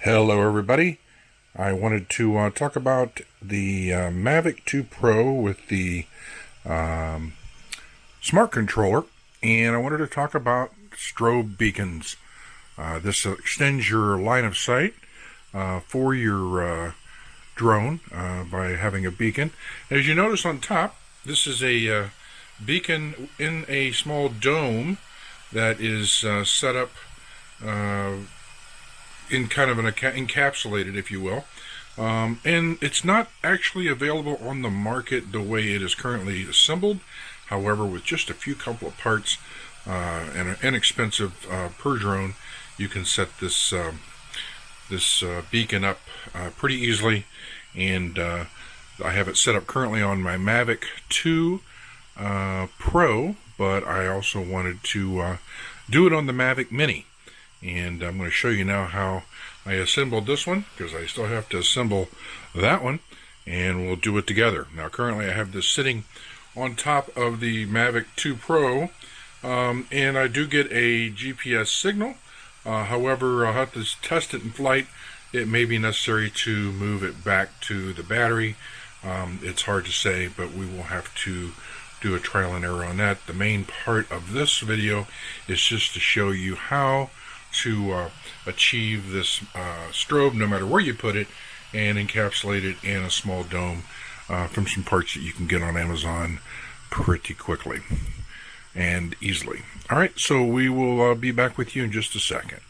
Hello everybody. I wanted to talk about the Mavic 2 Pro with the smart controller, and I wanted to talk about strobe beacons. This extends your line of sight for your drone by having a beacon. As you notice on top, this is a beacon in a small dome that is set up in kind of an encapsulated, if you will. And it's not actually available on the market the way it is currently assembled. However, with just a couple of parts and an inexpensive per drone, you can set this beacon up pretty easily. And I have it set up currently on my Mavic 2 Pro, but I also wanted to do it on the Mavic Mini. And I'm going to show you now how I assembled this one, because I still have to assemble that one, and we'll do it together. Now currently I have this sitting on top of the Mavic 2 Pro, and I do get a GPS signal. However, I'll have to test it in flight. It may be necessary to move it back to the battery. It's hard to say, but we will have to do a trial and error on that. The main part of this video is just to show you how to achieve this strobe, no matter where you put it, and encapsulate it in a small dome from some parts that you can get on Amazon pretty quickly and easily. Alright, so we will be back with you in just a second.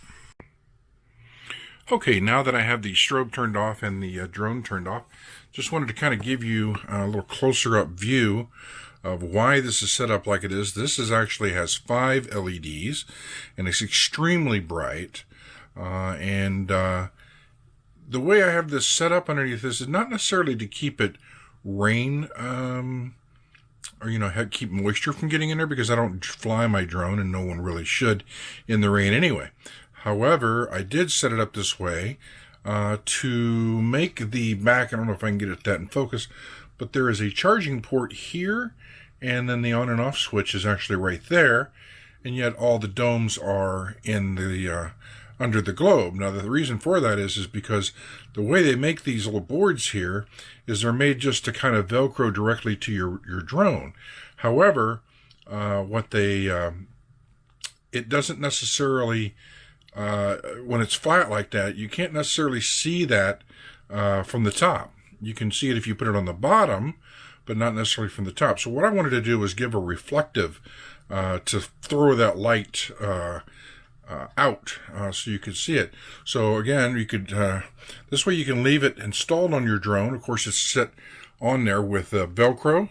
Okay, now that I have the strobe turned off and the drone turned off, just wanted to kind of give you a little closer up view of why this is set up like it is. This actually has 5 LEDs, and it's extremely bright. The way I have this set up underneath this is not necessarily to keep it rain, or keep moisture from getting in there, because I don't fly my drone, and no one really should in the rain anyway. However, I did set it up this way to make the back, I don't know if I can get that in focus, but there is a charging port here, and then the on and off switch is actually right there, and yet all the domes are in the under the globe. Now the reason for that is because the way they make these little boards here is they're made just to kind of Velcro directly to your drone. However, it doesn't necessarily, when it's flat like that, you can't necessarily see that from the top. You can see it if you put it on the bottom, but not necessarily from the top. So what I wanted to do was give a reflective to throw that light out so you could see it. So again, you could this way you can leave it installed on your drone. Of course, it's set on there with Velcro,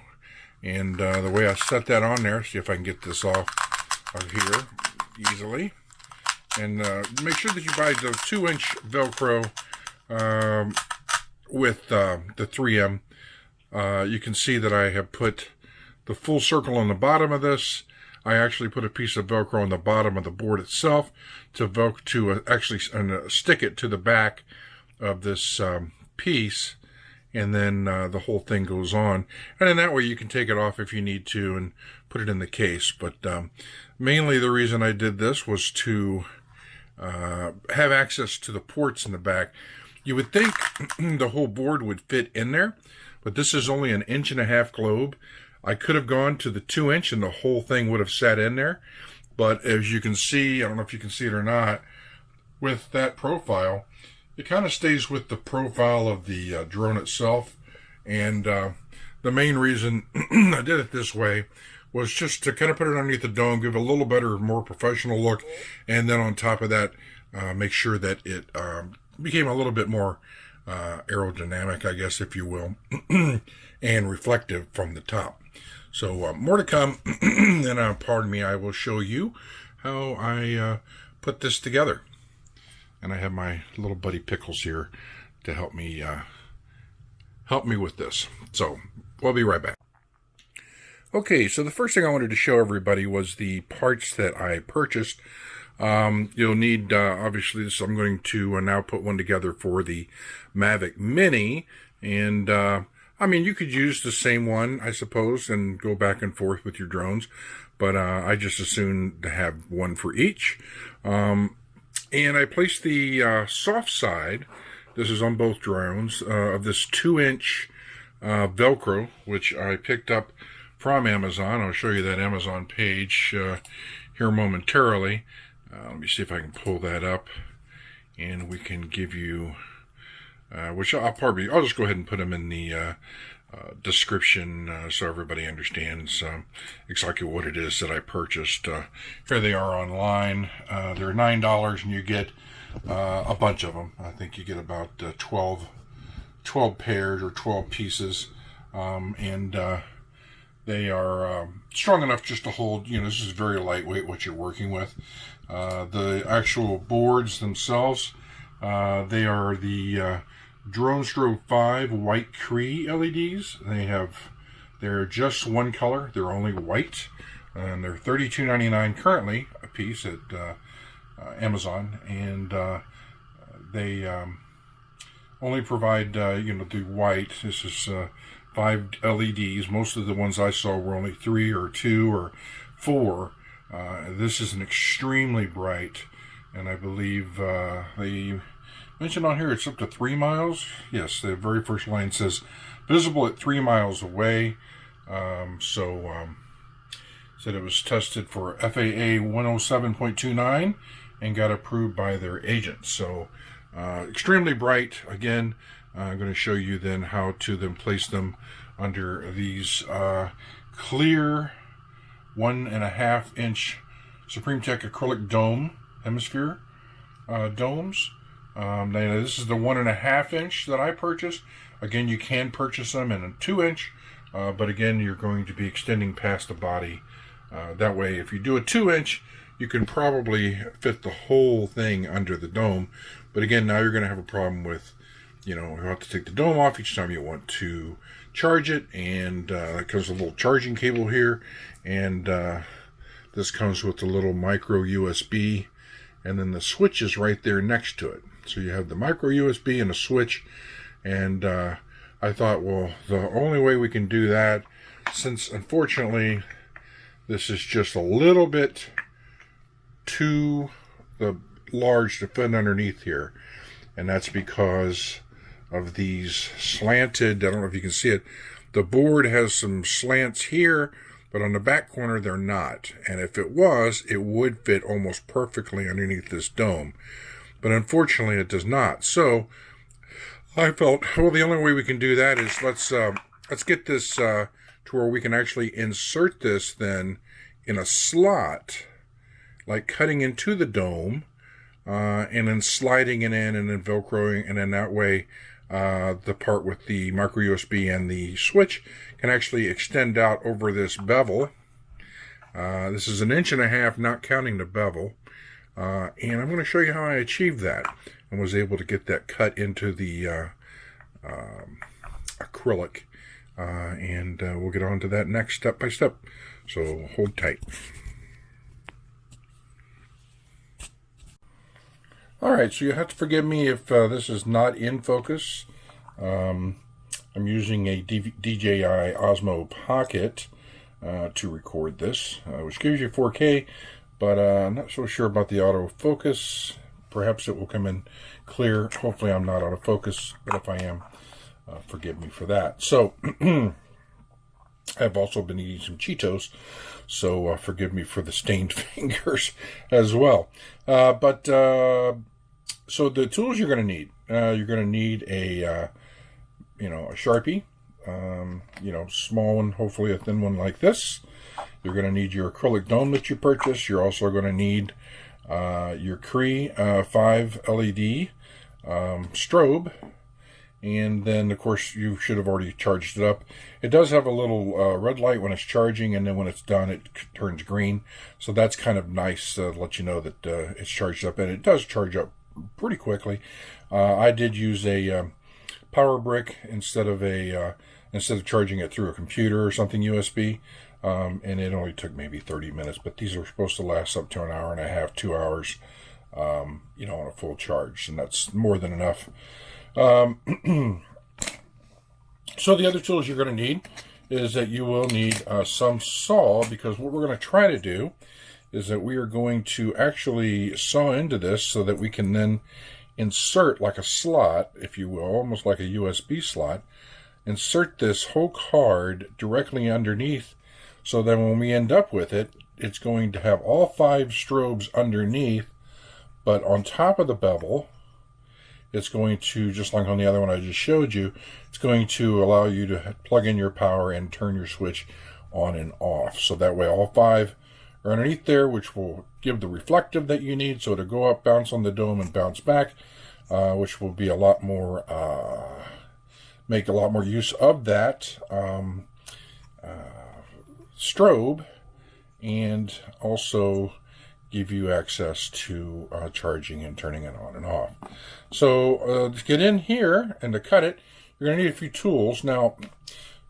and the way I set that on there, see if I can get this off of here easily. And make sure that you buy the 2-inch Velcro with the 3M. You can see that I have put the full circle on the bottom of this. I actually put a piece of Velcro on the bottom of the board itself to actually stick it to the back of this piece, and then the whole thing goes on. And then that way you can take it off if you need to and put it in the case. But mainly the reason I did this was to have access to the ports in the back. You would think the whole board would fit in there, but this is only an 1.5 inch globe. I could have gone to the 2-inch and the whole thing would have sat in there. But as you can see, I don't know if you can see it or not, with that profile, it kind of stays with the profile of the drone itself. And the main reason I did it this way was just to kind of put it underneath the dome, give it a little better, more professional look. And then on top of that, make sure that it became a little bit more aerodynamic, I guess, if you will, and reflective from the top. So more to come, and pardon me, I will show you how I put this together. And I have my little buddy Pickles here to help me with this. So we'll be right back. Okay, so the first thing I wanted to show everybody was the parts that I purchased. You'll need, obviously, this. I'm going to now put one together for the Mavic Mini, and I mean, you could use the same one, I suppose, and go back and forth with your drones, but I just assume to have one for each. And I placed the soft side, this is on both drones, of this 2-inch Velcro, which I picked up from Amazon. I'll show you that Amazon page here momentarily. Let me see if I can pull that up, and we can give you, which I'll just go ahead and put them in the description so everybody understands exactly what it is that I purchased. Here they are online. They're $9, and you get a bunch of them. I think you get about 12 pairs or 12 pieces, and they are strong enough just to hold, this is very lightweight what you're working with. The actual boards themselves, they are the Drone Strobe 5 white Cree LEDs. They're just one color. They're only white, and they're $32.99 currently a piece at Amazon, and they only provide the white. This is 5 LEDs. Most of the ones I saw were only 3 or 2 or 4. This is an extremely bright, and I believe they mentioned on here it's up to 3 miles. Yes, the very first line says visible at 3 miles away. Said it was tested for FAA 107.29 and got approved by their agent. So extremely bright. Again, I'm going to show you then how to then place them under these clear 1.5-inch Supreme Tech acrylic dome hemisphere domes. Now, this is the 1.5-inch that I purchased. Again, you can purchase them in a 2-inch, but again, you're going to be extending past the body. That way, if you do a 2-inch, you can probably fit the whole thing under the dome. But again, now you're going to have a problem with, you have to take the dome off each time you want to charge it, and it comes with a little charging cable here, and this comes with the little micro USB, and then the switch is right there next to it. So you have the micro USB and a switch, and I thought, well, the only way we can do that, since unfortunately this is just a little bit too large to fit underneath here, and that's because of these slanted, I don't know if you can see it, the board has some slants here, but on the back corner they're not, and if it was, it would fit almost perfectly underneath this dome, but unfortunately it does not. So I felt, well, the only way we can do that is let's get this to where we can actually insert this then in a slot, like cutting into the dome, and then sliding it in and then Velcroing, and then that way the part with the micro USB and the switch can actually extend out over this bevel. This is 1.5 inches, not counting the bevel. And I'm going to show you how I achieved that and was able to get that cut into the acrylic. And we'll get on to that next step by step. So hold tight. Alright, so you have to forgive me if this is not in focus. I'm using a DJI Osmo Pocket to record this, which gives you 4K, but I'm not so sure about the autofocus. Perhaps it will come in clear. Hopefully I'm not out of focus, but if I am, forgive me for that. So, I've also been eating some Cheetos, so forgive me for the stained fingers as well. So the tools you're going to need, a Sharpie, small one, hopefully a thin one like this. You're going to need your acrylic dome that you purchased. You're also going to need your Cree 5 LED strobe. And then, of course, you should have already charged it up. It does have a little red light when it's charging, and then when it's done, it turns green. So that's kind of nice to let you know that it's charged up, and it does charge up pretty quickly. I did use a power brick instead of charging it through a computer or something USB, and it only took maybe 30 minutes. But these are supposed to last up to 1.5 hours, 2 hours, on a full charge, and that's more than enough. So the other tools you're going to need is that you will need some saw, because what we're going to try to do is that we are going to actually saw into this so that we can then insert like a slot, if you will, almost like a USB slot, insert this whole card directly underneath, so that when we end up with it, it's going to have all 5 strobes underneath, but on top of the bevel, it's going to, just like on the other one I just showed you, it's going to allow you to plug in your power and turn your switch on and off. So that way all 5 are underneath there, which will give the reflective that you need, so to go up, bounce on the dome, and bounce back, which will be a lot more, make a lot more use of that strobe, and also give you access to charging and turning it on and off. So to get in here and to cut it, you're going to need a few tools. Now,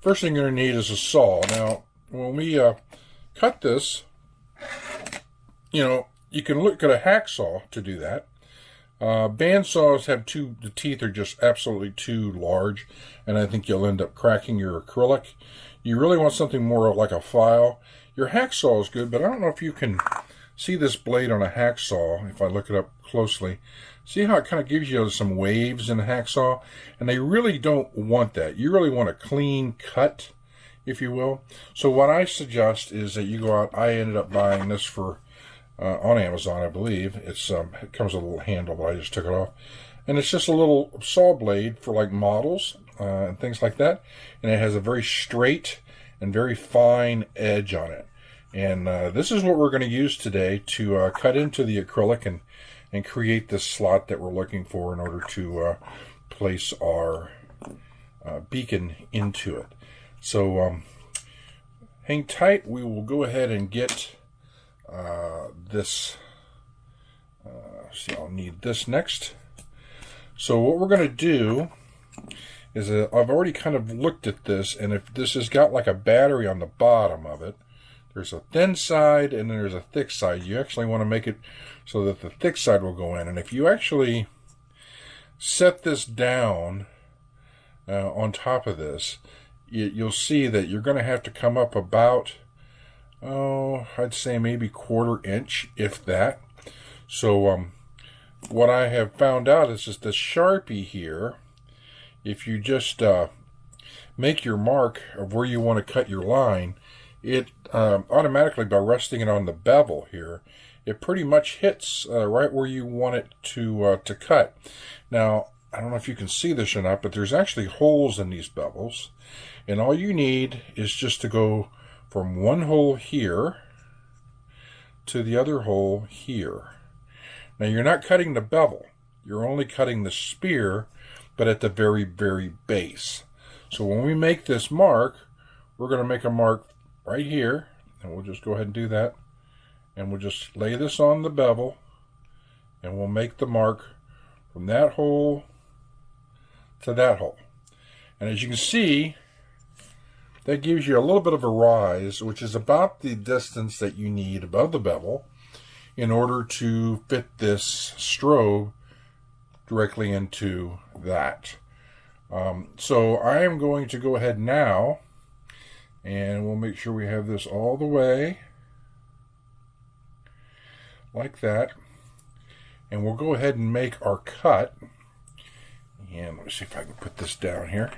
first thing you're going to need is a saw. Now, when we cut this, you know, you can look at a hacksaw to do that. Band saws have the teeth are just absolutely too large, and I think you'll end up cracking your acrylic. You really want something more like a file. Your hacksaw is good, but I don't know if you can see this blade on a hacksaw. If I look it up closely, see how it kind of gives you some waves in a hacksaw, and they really don't want that. You really want a clean cut, if you will. So what I suggest is that you go out. I ended up buying this for on Amazon, I believe. It comes with a little handle, but I just took it off, and it's just a little saw blade for like models and things like that, and it has a very straight and very fine edge on it. And this is what we're going to use today to cut into the acrylic and create this slot that we're looking for in order to place our beacon into it. So hang tight. We will go ahead and get this. See, I'll need this next. So what we're going to do is I've already kind of looked at this, and if this has got like a battery on the bottom of it, there's a thin side and then there's a thick side. You actually want to make it so that the thick side will go in. And if you actually set this down on top of this, you'll see that you're going to have to come up about, I'd say maybe 1/4 inch, if that. So what I have found out is just the Sharpie here, if you just make your mark of where you want to cut your line, it automatically, by resting it on the bevel here, it pretty much hits right where you want it to cut. Now, I don't know if you can see this or not, but there's actually holes in these bevels, and all you need is just to go from one hole here to the other hole here. Now, you're not cutting the bevel, you're only cutting the spear, but at the very, very base. So when we make this mark, we're going to make a mark right here, and we'll just go ahead and do that, and we'll just lay this on the bevel, and we'll make the mark from that hole to that hole. And as you can see, that gives you a little bit of a rise, which is about the distance that you need above the bevel in order to fit this strobe directly into that. So I am going to go ahead now, and we'll make sure we have this all the way like that, and we'll go ahead and make our cut. And let me see if I can put this down here.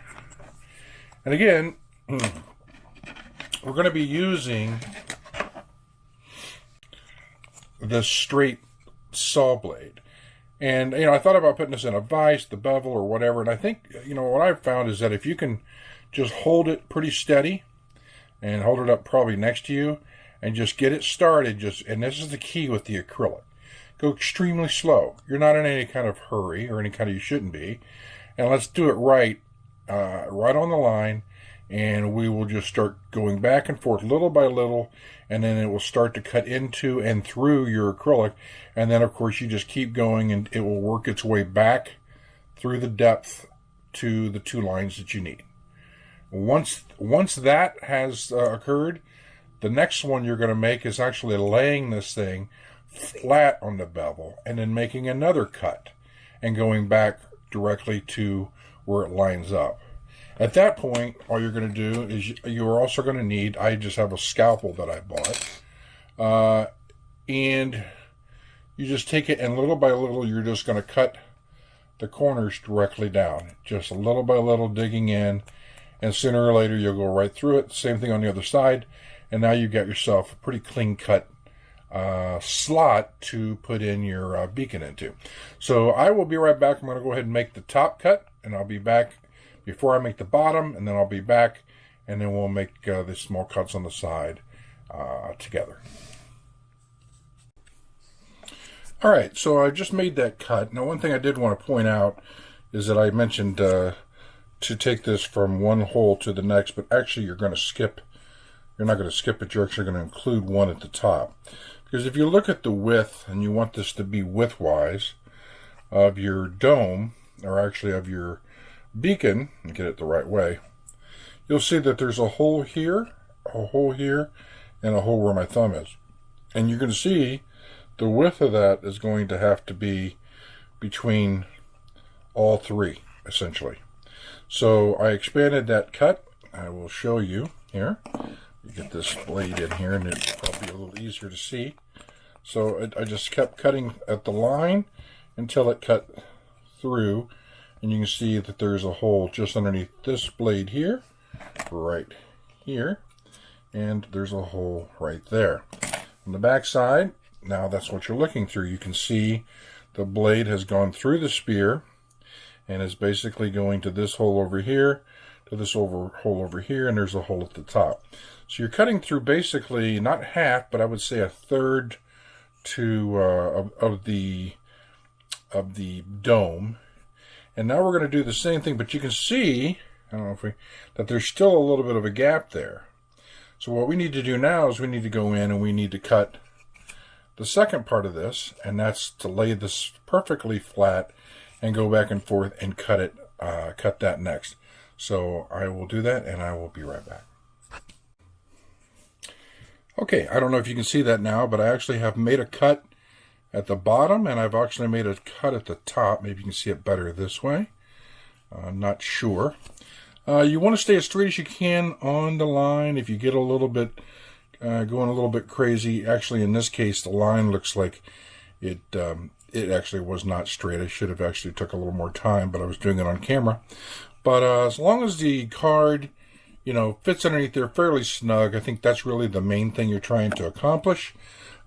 And again, we're going to be using this straight saw blade. And, I thought about putting this in a vise, the bevel, or whatever. And I think, what I've found is that if you can just hold it pretty steady and hold it up probably next to you and just get it started, and this is the key with the acrylic. Go extremely slow. You're not in any kind of hurry, or any kind of, you shouldn't be. And let's do it right on the line. And we will just start going back and forth little by little, and then it will start to cut into and through your acrylic. And then, of course, you just keep going, and it will work its way back through the depth to the 2 lines that you need. Once that has occurred, the next one you're going to make is actually laying this thing flat on the bevel and then making another cut and going back directly to where it lines up. At that point, all you're going to do is you're also going to need, I just have a scalpel that I bought. and you just take it, and little by little you're just going to cut the corners directly down, just a little by little, digging in, and sooner or later you'll go right through it. Same thing on the other side, and now you've got yourself a pretty clean cut slot to put in your beacon into. So I will be right back. I'm going to go ahead and make the top cut, and I'll be back before I make the bottom, and then I'll be back, and then we'll make the small cuts on the side together. All right, so I just made that cut. Now, one thing I did want to point out is that I mentioned to take this from one hole to the next, but actually you're going to skip. You're not going to skip it. You're actually going to include one at the top. Because if you look at the width, and you want this to be widthwise of your dome, or actually of your beacon, and get it the right way, you'll see that there's a hole here, and a hole where my thumb is. And you're going to see the width of that is going to have to be between all three, essentially. So I expanded that cut. I will show you here. You get this blade in here, and it's probably a little easier to see. So I just kept cutting at the line until it cut through, and you can see that there's a hole just underneath this blade here, right here, and there's a hole right there. On the back side, now that's what you're looking through. You can see the blade has gone through the spear and is basically going to this hole over here, to this hole over here, and there's a hole at the top. So you're cutting through basically not half, but I would say a third to of the dome. And now we're going to do the same thing, but you can see, I don't know if that there's still a little bit of a gap there. So what we need to do now is we need to go in and we need to cut the second part of this, and that's to lay this perfectly flat and go back and forth and cut that next. So I will do that, and I will be right back. Okay, I don't know if you can see that now, but I actually have made a cut at the bottom, and I've actually made a cut at the top. Maybe you can see it better this way. I'm not sure. You want to stay as straight as you can on the line. If you get a little bit going a little bit crazy, actually in this case the line looks like it actually was not straight. I should have actually took a little more time, but I was doing it on camera. But as long as the card, fits underneath there fairly snug, I think that's really the main thing you're trying to accomplish.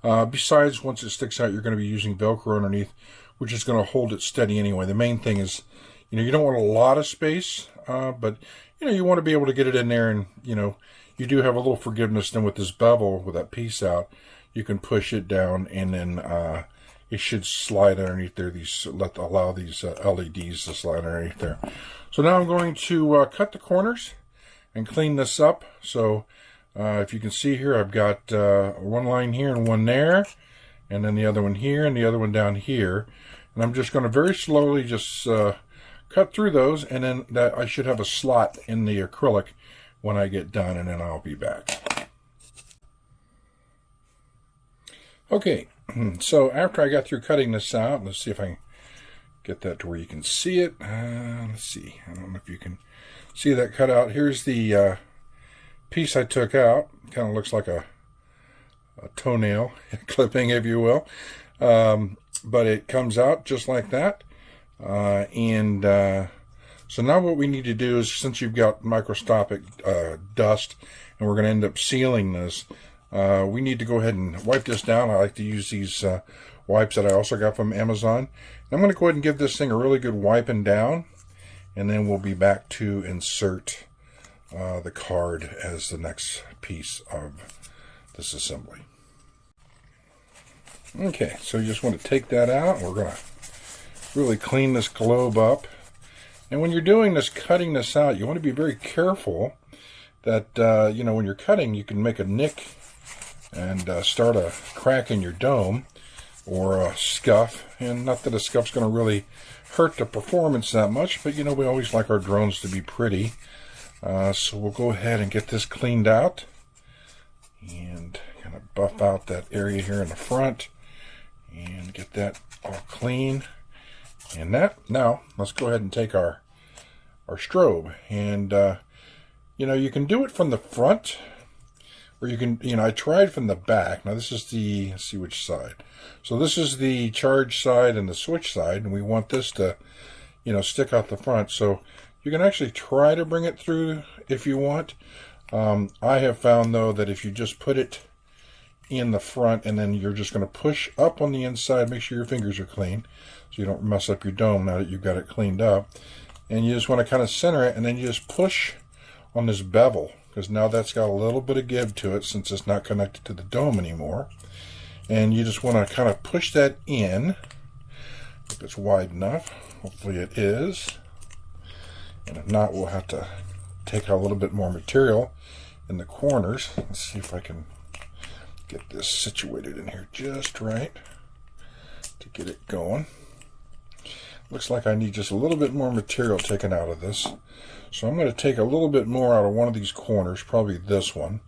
Besides, once it sticks out, you're going to be using Velcro underneath, which is going to hold it steady anyway. The main thing is, you don't want a lot of space, but you want to be able to get it in there, and you do have a little forgiveness. Then with this bevel, with that piece out, you can push it down, and then it should slide underneath there. Allow these LEDs to slide underneath there. So now I'm going to cut the corners and clean this up. So if you can see here, I've got one line here and one there, and then the other one here and the other one down here. And I'm just going to very slowly just cut through those, and then that I should have a slot in the acrylic when I get done, and then I'll be back. Okay, so after I got through cutting this out, let's see if I can get that to where you can see it. Let's see, I don't know if you can see that cut out. Here's the piece I took out. Kind of looks like a toenail clipping, if you will, but it comes out just like that. So now what we need to do is, since you've got microscopic dust and we're going to end up sealing this, we need to go ahead and wipe this down. I like to use these wipes that I also got from Amazon. I'm going to go ahead and give this thing a really good wiping down, and then we'll be back to insert the card as the next piece of this assembly. Okay, so you just want to take that out. We're going to really clean this globe up. And when you're doing this, cutting this out, you want to be very careful that, when you're cutting, you can make a nick and start a crack in your dome or a scuff. And not that a scuff's going to really hurt the performance that much, but, we always like our drones to be pretty. So we'll go ahead and get this cleaned out and kind of buff out that area here in the front and get that all clean. And now let's go ahead and take our strobe, and you can do it from the front, or you can, I tried from the back. Now this is the, let's see which side. So this is the charge side and the switch side, and we want this to, stick out the front. So you can actually try to bring it through if you want. I have found, though, that if you just put it in the front and then you're just going to push up on the inside, make sure your fingers are clean so you don't mess up your dome now that you've got it cleaned up. And you just want to kind of center it, and then you just push on this bevel, because now that's got a little bit of give to it since it's not connected to the dome anymore. And you just want to kind of push that in if it's wide enough. Hopefully it is. And if not, we'll have to take out a little bit more material in the corners. Let's see if I can get this situated in here just right to get it going. Looks like I need just a little bit more material taken out of this. So I'm going to take a little bit more out of one of these corners, probably this one,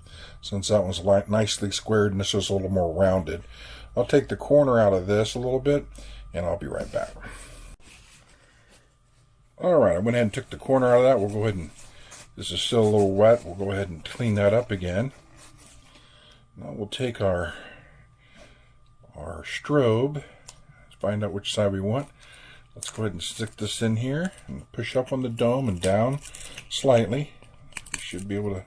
since that one's nicely squared and this is a little more rounded. I'll take the corner out of this a little bit, and I'll be right back. Alright, I went ahead and took the corner out of that. We'll go ahead and, this is still a little wet, we'll go ahead and clean that up again. Now we'll take our strobe, let's find out which side we want. Let's go ahead and stick this in here and push up on the dome and down slightly. You should be able to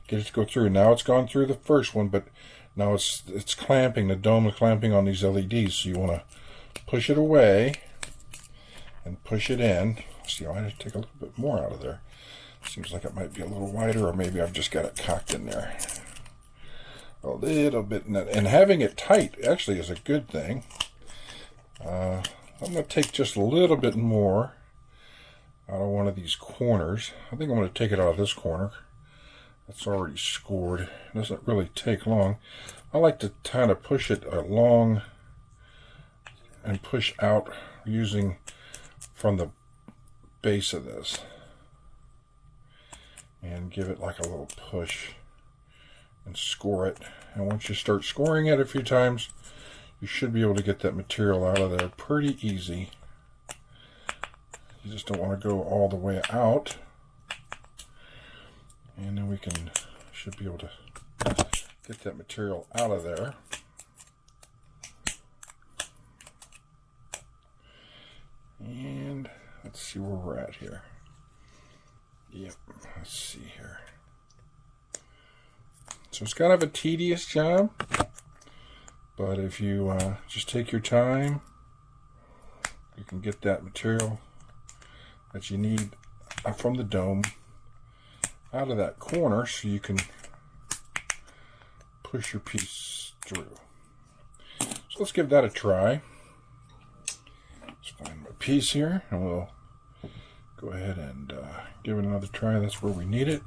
get it to go through. Now it's gone through the first one, but now it's clamping, the dome is clamping on these LEDs, so you want to push it away and push it in. See, I have to take a little bit more out of there. Seems like it might be a little wider, or maybe I've just got it cocked in there. A little bit, and having it tight actually is a good thing. I'm going to take just a little bit more out of one of these corners. I think I'm going to take it out of this corner. That's already scored. It doesn't really take long. I like to kind of push it along and push out using from the base of this. And give it like a little push and score it. And once you start scoring it a few times, you should be able to get that material out of there pretty easy. You just don't want to go all the way out. And then we should be able to get that material out of there. And let's see where we're at here. Yep, let's see here. So it's kind of a tedious job. But if you just take your time, you can get that material that you need from the dome out of that corner so you can push your piece through. So let's give that a try. Let's find my piece here, and we'll go ahead and give it another try. That's where we need it.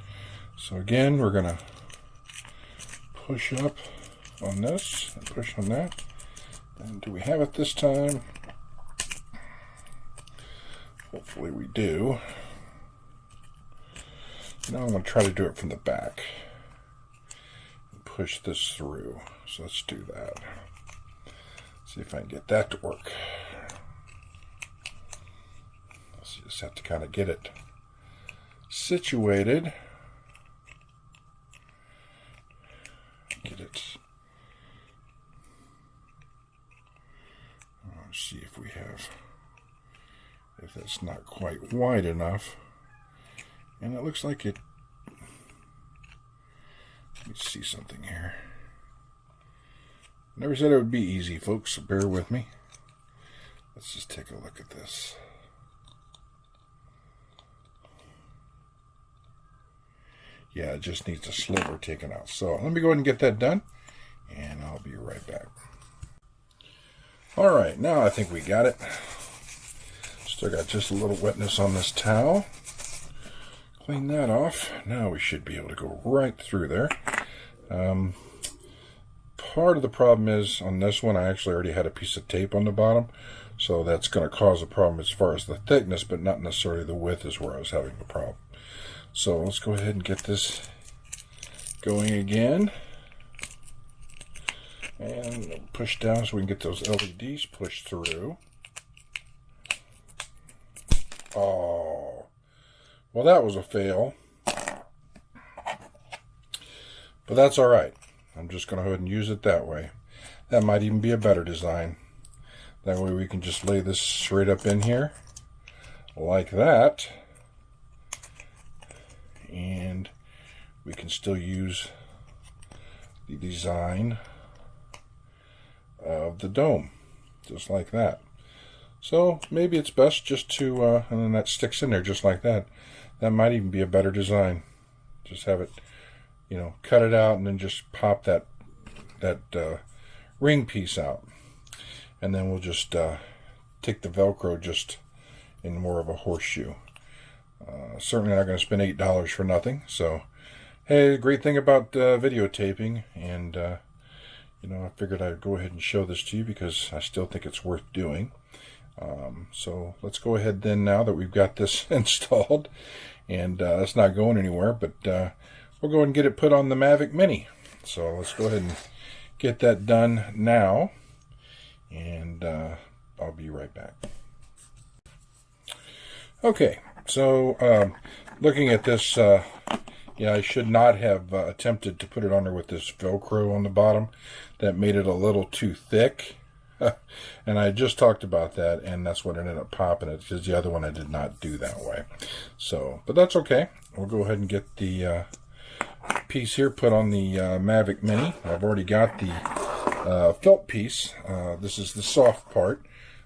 So again, we're going to push up on this and push on that. And do we have it this time? Hopefully we do. Now I'm going to try to do it from the back and push this through. So let's do that. See if I can get that to work. So you just have to kind of get it situated. Get it. Let's see if we have, if that's not quite wide enough. And it looks like it, let's see something here. Never said it would be easy, folks, so bear with me. Let's just take a look at this. Yeah, it just needs a sliver taken out. So let me go ahead and get that done, and I'll be right back. Alright, now I think we got it. Still got just a little wetness on this towel. Clean that off. Now we should be able to go right through there. Part of the problem is on this one, I actually already had a piece of tape on the bottom, so that's going to cause a problem as far as the thickness, but not necessarily the width is where I was having the problem. So let's go ahead and get this going again. And push down so we can get those LEDs pushed through. Oh, well, that was a fail. But that's all right. I'm just going to go ahead and use it that way. That might even be a better design. That way we can just lay this straight up in here like that. And we can still use the design of the dome, just like that. So maybe it's best just to, and then that sticks in there just like that. That might even be a better design. Just have it, you know, cut it out and then just pop that ring piece out. And then we'll just take the Velcro just in more of a horseshoe. Certainly not going to spend $8 for nothing. So, hey, the great thing about videotaping, and you know, I figured I'd go ahead and show this to you because I still think it's worth doing. So let's go ahead then, now that we've got this installed, and it's not going anywhere, but we'll go ahead and get it put on the Mavic Mini. So let's go ahead and get that done now, and I'll be right back. Okay, so looking at this, yeah, I should not have attempted to put it on there with this Velcro on the bottom. That made it a little too thick. And I just talked about that, and that's what ended up popping it, because the other one I did not do that way. So, but that's okay. We'll go ahead and get the piece here put on the Mavic Mini. I've already got the felt piece. This is the soft part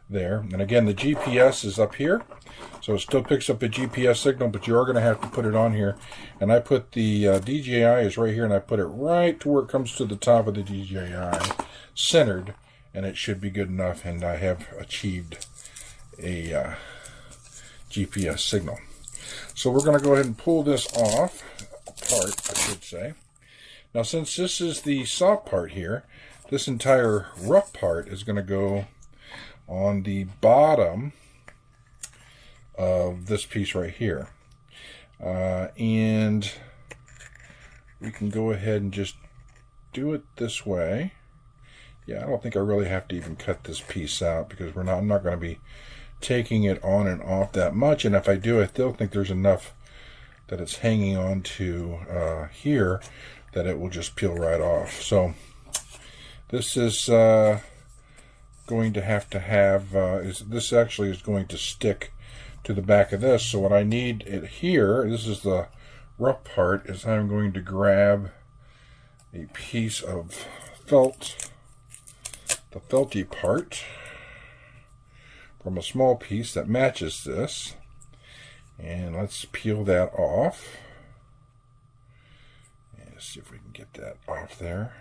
there. And again, the GPS is up here. So it still picks up a GPS signal, but you are going to have to put it on here. And I put the DJI is right here, and I put it right to where it comes to the top of the DJI, centered, and it should be good enough, and I have achieved a GPS signal. So we're going to go ahead and pull this off, apart, I should say. Now, since this is the soft part here, this entire rough part is going to go on the bottom of this piece right here. And we can go ahead and just do it this way. Yeah, I don't think I really have to even cut this piece out, because I'm not going to be taking it on and off that much. And if I do, I still think there's enough that it's hanging on to here that it will just peel right off. So this is going to have this actually is going to stick to the back of this. So what I need it here, this is the rough part, is I'm going to grab a piece of felt, the felty part, from a small piece that matches this, and let's peel that off. And let's see if we can get that off there.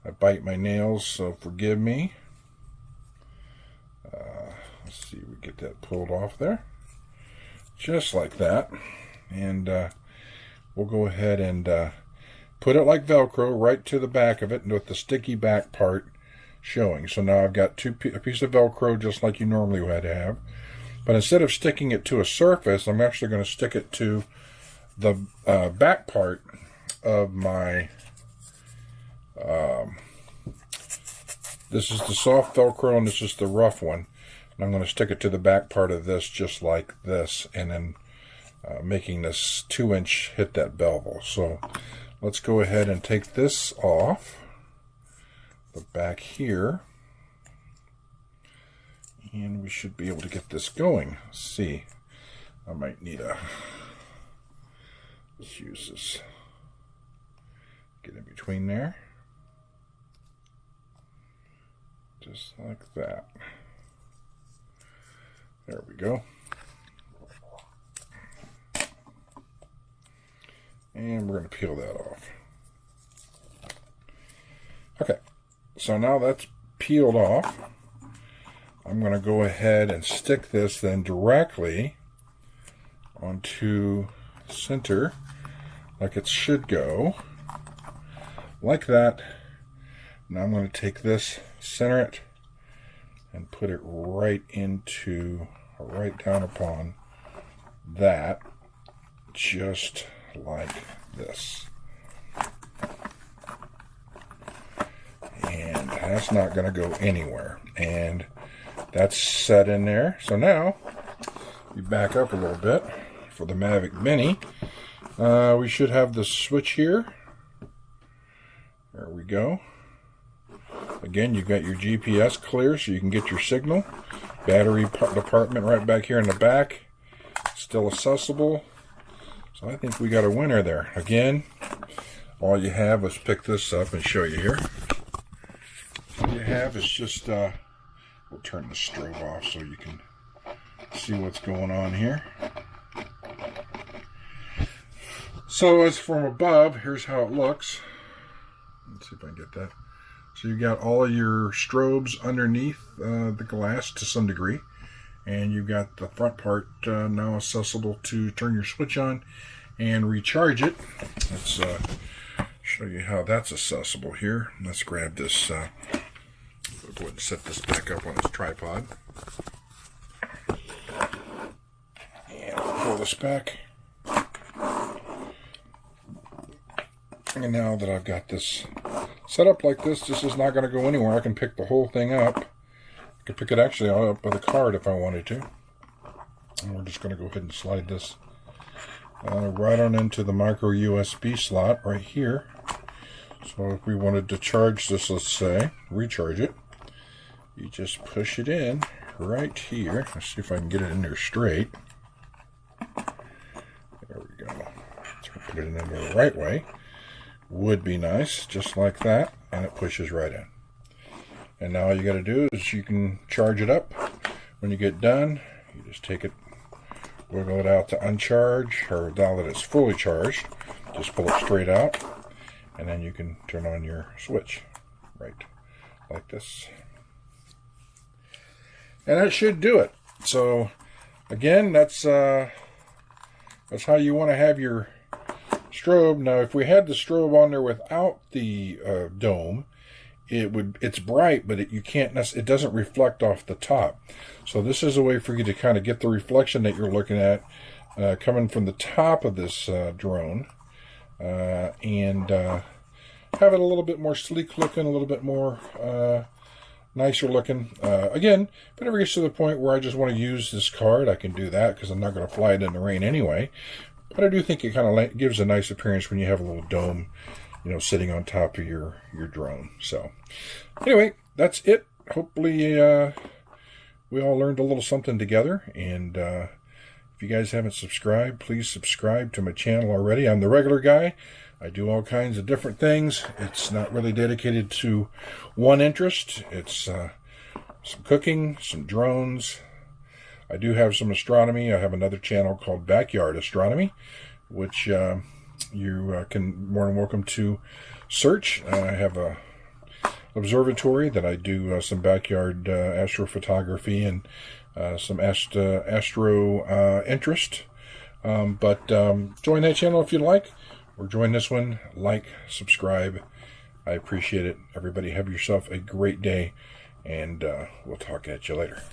I bite my nails, so forgive me. Let's see, we get that pulled off there, just like that. And we'll go ahead and put it like Velcro right to the back of it, with the sticky back part showing. So now I've got a piece of Velcro just like you normally would have, but instead of sticking it to a surface, I'm actually going to stick it to the back part of my this is the soft Velcro, and this is the rough one, and I'm going to stick it to the back part of this just like this, and then making this 2-inch hit that bevel. So let's go ahead and take this off the back here, and we should be able to get this going. Let's see, I might need let's use this, get in between there, just like that. There we go. And we're going to peel that off. Okay, so now that's peeled off. I'm going to go ahead and stick this then directly onto center, like it should go, like that. Now I'm going to take this, center it, and put it right down upon that, just like this. And that's not going to go anywhere. And that's set in there. So now, we back up a little bit for the Mavic Mini. We should have the switch here. There we go. Again, you've got your GPS clear so you can get your signal. Battery department right back here in the back. Still accessible. So I think we got a winner there. Again, all you have, let's pick this up and show you here. All you have is just, we'll turn the strobe off so you can see what's going on here. So as from above, here's how it looks. Let's see if I can get that. So you got all of your strobes underneath the glass to some degree. And you've got the front part now accessible to turn your switch on and recharge it. Let's show you how that's accessible here. Let's grab this, we'll go ahead and set this back up on this tripod. And pull this back. And now that I've got this set up like this, this is not going to go anywhere. I can pick the whole thing up. I could pick it actually up with a card if I wanted to. And we're just going to go ahead and slide this right on into the micro USB slot right here. So if we wanted to charge this, let's say, recharge it, you just push it in right here. Let's see if I can get it in there straight. There we go. Let's put it in there the right way. Would be nice, just like that, and it pushes right in. And now all you got to do is you can charge it up. When you get done, you just take it, wiggle it out to uncharge, or now that it's fully charged, just pull it straight out, and then you can turn on your switch, right, like this. And that should do it. So, again, that's how you want to have your strobe. Now, if we had the strobe on there without the dome, it's bright, but it doesn't reflect off the top. So this is a way for you to kind of get the reflection that you're looking at coming from the top of this drone, and have it a little bit more sleek looking, a little bit more nicer looking. Again, if it ever gets to the point where I just want to use this card, I can do that because I'm not going to fly it in the rain anyway. But I do think it kind of gives a nice appearance when you have a little dome, sitting on top of your drone. So, anyway, that's it. Hopefully, we all learned a little something together. And if you guys haven't subscribed, please subscribe to my channel already. I'm the regular guy. I do all kinds of different things. It's not really dedicated to one interest. It's some cooking, some drones. I do have some astronomy. I have another channel called Backyard Astronomy, which you can more than welcome to search. I have a observatory that I do some backyard astrophotography and some astro interest. But join that channel if you'd like, or join this one. Like, subscribe. I appreciate it. Everybody have yourself a great day, and we'll talk at you later.